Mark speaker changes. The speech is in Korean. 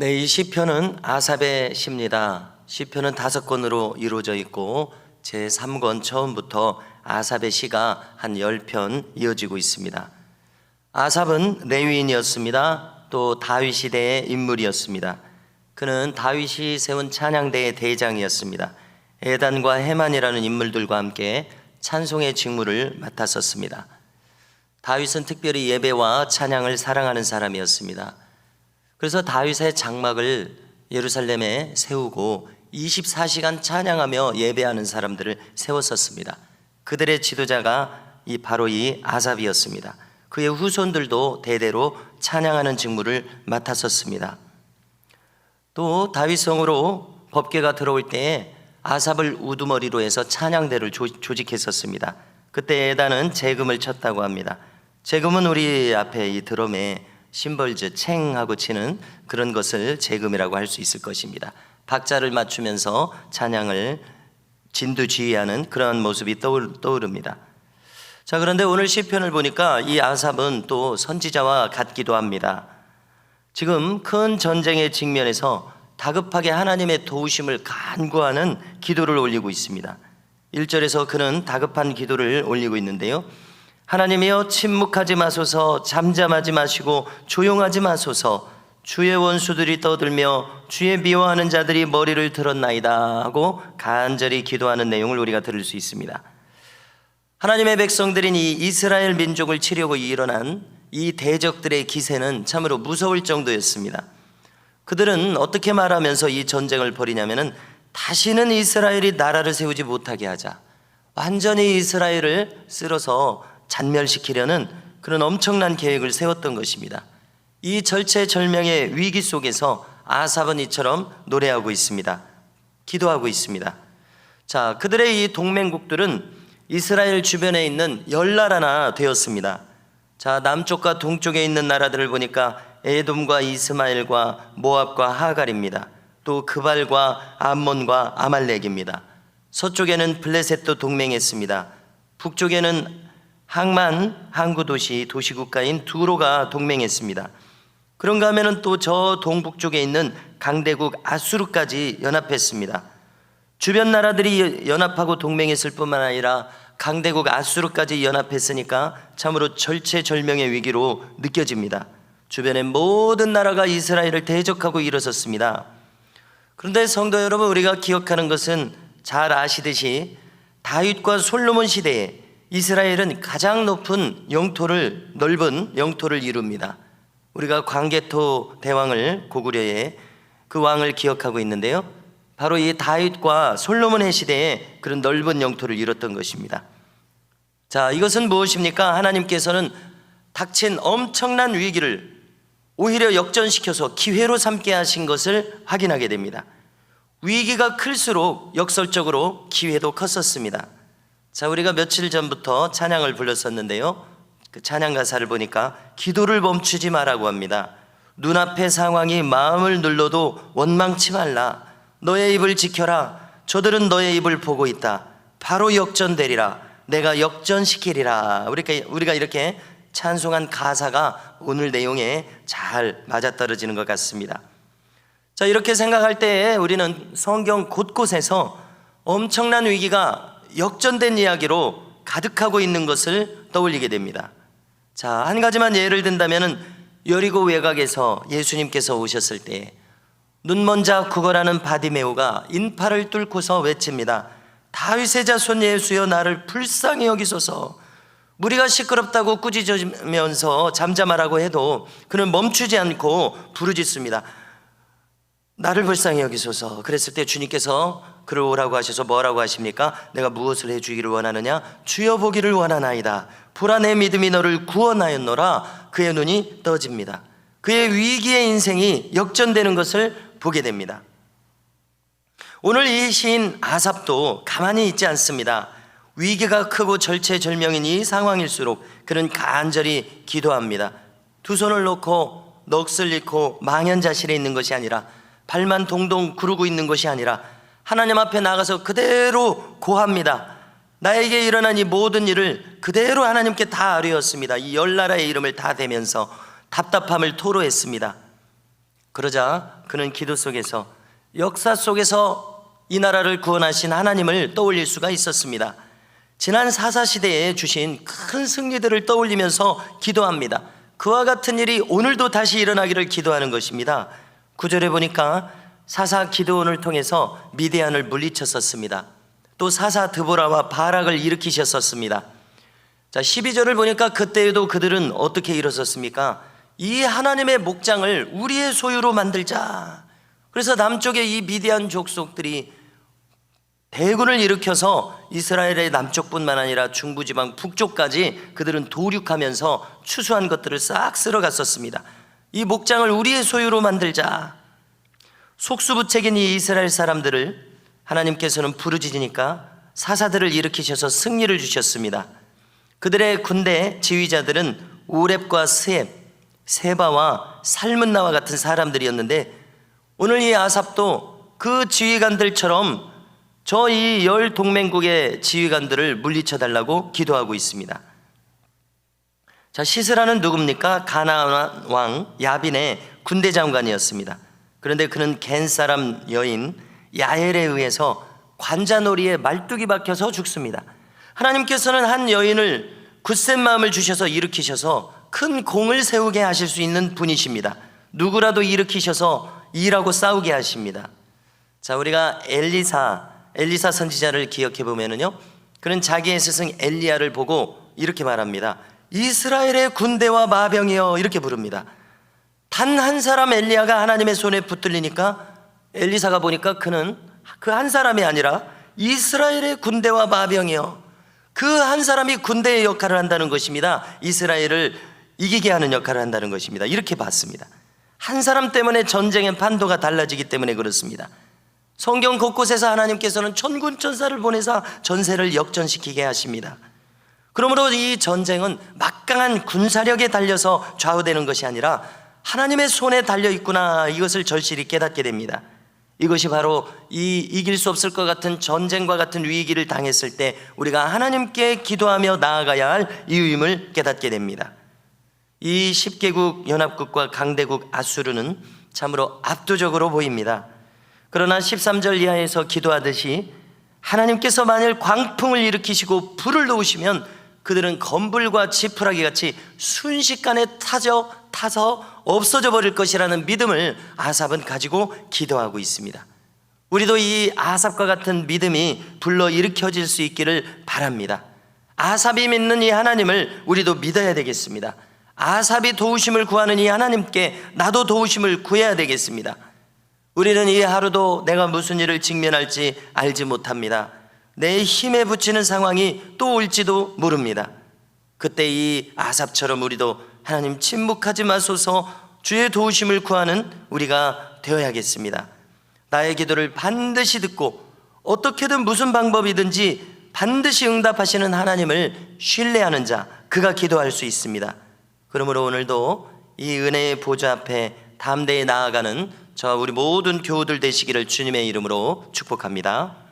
Speaker 1: 네, 이 시편은 아삽의 시입니다. 시편은 5권으로 이루어져 있고 제3권 처음부터 아삽의 시가 한 10편 이어지고 있습니다. 아삽은 레위인이었습니다. 또 다윗 시대의 인물이었습니다. 그는 다윗이 세운 찬양대의 대장이었습니다. 에단과 헤만이라는 인물들과 함께 찬송의 직무를 맡았었습니다. 다윗은 특별히 예배와 찬양을 사랑하는 사람이었습니다. 그래서 다윗의 장막을 예루살렘에 세우고 24시간 찬양하며 예배하는 사람들을 세웠었습니다. 그들의 지도자가 바로 이 아삽이었습니다. 그의 후손들도 대대로 찬양하는 직무를 맡았었습니다. 또 다윗성으로 법궤가 들어올 때에 아삽을 우두머리로 해서 찬양대를 조직했었습니다. 그때 에단은 재금을 쳤다고 합니다. 재금은 우리 앞에 이 드럼에 심벌즈, 챙하고 치는 그런 것을 재금이라고 할 수 있을 것입니다. 박자를 맞추면서 찬양을 진두지휘하는 그러한 모습이 떠오릅니다. 자, 그런데 오늘 시편을 보니까 이 아삽은 또 선지자와 같기도 합니다. 지금 큰 전쟁의 직면에서 다급하게 하나님의 도우심을 간구하는 기도를 올리고 있습니다. 1절에서 그는 다급한 기도를 올리고 있는데요, 하나님이여 침묵하지 마소서, 잠잠하지 마시고 조용하지 마소서, 주의 원수들이 떠들며 주의 미워하는 자들이 머리를 들었나이다 하고 간절히 기도하는 내용을 우리가 들을 수 있습니다. 하나님의 백성들인 이 이스라엘 민족을 치려고 일어난 이 대적들의 기세는 참으로 무서울 정도였습니다. 그들은 어떻게 말하면서 이 전쟁을 벌이냐면은 다시는 이스라엘이 나라를 세우지 못하게 하자, 완전히 이스라엘을 쓸어서 잔멸시키려는 그런 엄청난 계획을 세웠던 것입니다. 이 절체절명의 위기 속에서 아삽은 이처럼 노래하고 있습니다. 기도하고 있습니다. 자, 그들의 이 동맹국들은 이스라엘 주변에 있는 10나라나 되었습니다. 자, 남쪽과 동쪽에 있는 나라들을 보니까 에돔과 이스마엘과 모압과 하갈입니다. 또 그발과 암몬과 아말렉입니다. 서쪽에는 블레셋도 동맹했습니다. 북쪽에는 항만 항구 도시국가인 두로가 동맹했습니다. 그런가 하면은 또 저 동북쪽에 있는 강대국 아수르까지 연합했습니다. 주변 나라들이 연합하고 동맹했을 뿐만 아니라 강대국 아수르까지 연합했으니까 참으로 절체절명의 위기로 느껴집니다. 주변의 모든 나라가 이스라엘을 대적하고 일어섰습니다. 그런데 성도 여러분, 우리가 기억하는 것은 잘 아시듯이 다윗과 솔로몬 시대에 이스라엘은 가장 넓은 영토를 이룹니다. 우리가 광개토 대왕을 고구려의 그 왕을 기억하고 있는데요, 바로 이 다윗과 솔로몬의 시대에 그런 넓은 영토를 이뤘던 것입니다. 자, 이것은 무엇입니까? 하나님께서는 닥친 엄청난 위기를 오히려 역전시켜서 기회로 삼게 하신 것을 확인하게 됩니다. 위기가 클수록 역설적으로 기회도 컸었습니다. 자, 우리가 며칠 전부터 찬양을 불렀었는데요, 그 찬양 가사를 보니까 기도를 멈추지 말라고 합니다. 눈앞의 상황이 마음을 눌러도 원망치 말라. 너의 입을 지켜라. 저들은 너의 입을 보고 있다. 바로 역전되리라. 내가 역전시키리라. 우리가 이렇게 찬송한 가사가 오늘 내용에 잘 맞아떨어지는 것 같습니다. 자, 이렇게 생각할 때 우리는 성경 곳곳에서 엄청난 위기가 역전된 이야기로 가득하고 있는 것을 떠올리게 됩니다. 자, 한 가지만 예를 든다면 여리고 외곽에서 예수님께서 오셨을 때 눈먼 자 구걸하는 바디메오가 인파를 뚫고서 외칩니다. 다윗의 자손 예수여, 나를 불쌍히 여기소서. 무리가 시끄럽다고 꾸짖으면서 잠잠하라고 해도 그는 멈추지 않고 부르짖습니다. 나를 불쌍히 여기소서. 그랬을 때 주님께서 그를 오라고 하셔서 뭐라고 하십니까? 내가 무엇을 해주기를 원하느냐? 주여 보기를 원하나이다. 보라, 내 믿음이 너를 구원하였노라. 그의 눈이 떠집니다. 그의 위기의 인생이 역전되는 것을 보게 됩니다. 오늘 이 시인 아삽도 가만히 있지 않습니다. 위기가 크고 절체절명인 이 상황일수록 그는 간절히 기도합니다. 두 손을 놓고 넋을 잃고 망연자실해 있는 것이 아니라, 발만 동동 구르고 있는 것이 아니라 하나님 앞에 나가서 그대로 고합니다. 나에게 일어난 이 모든 일을 그대로 하나님께 다 아뢰었습니다. 이 10나라의 이름을 다 대면서 답답함을 토로했습니다. 그러자 그는 기도 속에서 역사 속에서 이 나라를 구원하신 하나님을 떠올릴 수가 있었습니다. 지난 사사시대에 주신 큰 승리들을 떠올리면서 기도합니다. 그와 같은 일이 오늘도 다시 일어나기를 기도하는 것입니다. 9절에 보니까 사사 기드온을 통해서 미디안을 물리쳤었습니다. 또 사사 드보라와 바락을 일으키셨었습니다. 자, 12절을 보니까 그때에도 그들은 어떻게 일어섰습니까? 이 하나님의 목장을 우리의 소유로 만들자. 그래서 남쪽에 이 미디안 족속들이 대군을 일으켜서 이스라엘의 남쪽뿐만 아니라 중부지방 북쪽까지 그들은 도륙하면서 추수한 것들을 싹 쓸어갔었습니다. 이 목장을 우리의 소유로 만들자. 속수부책인 이 이스라엘 사람들을 하나님께서는 부르짖으니까 사사들을 일으키셔서 승리를 주셨습니다. 그들의 군대 지휘자들은 오렙과 스앱, 세바와 살문나와 같은 사람들이었는데 오늘 이 아삽도 그 지휘관들처럼 저 이 열 동맹국의 지휘관들을 물리쳐달라고 기도하고 있습니다. 자, 시스라는 누굽니까? 가나안 왕 야빈의 군대 장관이었습니다. 그런데 그는 겐 사람 여인 야엘에 의해서 관자놀이에 말뚝이 박혀서 죽습니다. 하나님께서는 한 여인을 굳센 마음을 주셔서 일으키셔서 큰 공을 세우게 하실 수 있는 분이십니다. 누구라도 일으키셔서 일하고 싸우게 하십니다. 자, 우리가 엘리사 선지자를 기억해 보면은요, 그는 자기의 스승 엘리야를 보고 이렇게 말합니다. 이스라엘의 군대와 마병이여, 이렇게 부릅니다. 단 한 사람 엘리야가 하나님의 손에 붙들리니까 엘리사가 보니까 그는 그 한 사람이 아니라 이스라엘의 군대와 마병이여, 그 한 사람이 군대의 역할을 한다는 것입니다. 이스라엘을 이기게 하는 역할을 한다는 것입니다. 이렇게 봤습니다. 한 사람 때문에 전쟁의 판도가 달라지기 때문에 그렇습니다. 성경 곳곳에서 하나님께서는 천군 천사를 보내사 전세를 역전시키게 하십니다. 그러므로 이 전쟁은 막강한 군사력에 달려서 좌우되는 것이 아니라 하나님의 손에 달려있구나, 이것을 절실히 깨닫게 됩니다. 이것이 바로 이 이길 수 없을 것 같은 전쟁과 같은 위기를 당했을 때 우리가 하나님께 기도하며 나아가야 할 이유임을 깨닫게 됩니다. 이 10개국 연합국과 강대국 아수르는 참으로 압도적으로 보입니다. 그러나 13절 이하에서 기도하듯이 하나님께서 만일 광풍을 일으키시고 불을 놓으시면 그들은 검불과 지푸라기 같이 순식간에 타서 없어져 버릴 것이라는 믿음을 아삽은 가지고 기도하고 있습니다. 우리도 이 아삽과 같은 믿음이 불러일으켜질 수 있기를 바랍니다. 아삽이 믿는 이 하나님을 우리도 믿어야 되겠습니다. 아삽이 도우심을 구하는 이 하나님께 나도 도우심을 구해야 되겠습니다. 우리는 이 하루도 내가 무슨 일을 직면할지 알지 못합니다. 내 힘에 부치는 상황이 또 올지도 모릅니다. 그때 이 아삽처럼 우리도 하나님 침묵하지 마소서, 주의 도우심을 구하는 우리가 되어야겠습니다. 나의 기도를 반드시 듣고 어떻게든 무슨 방법이든지 반드시 응답하시는 하나님을 신뢰하는 자, 그가 기도할 수 있습니다. 그러므로 오늘도 이 은혜의 보좌 앞에 담대히 나아가는 저와 우리 모든 교우들 되시기를 주님의 이름으로 축복합니다.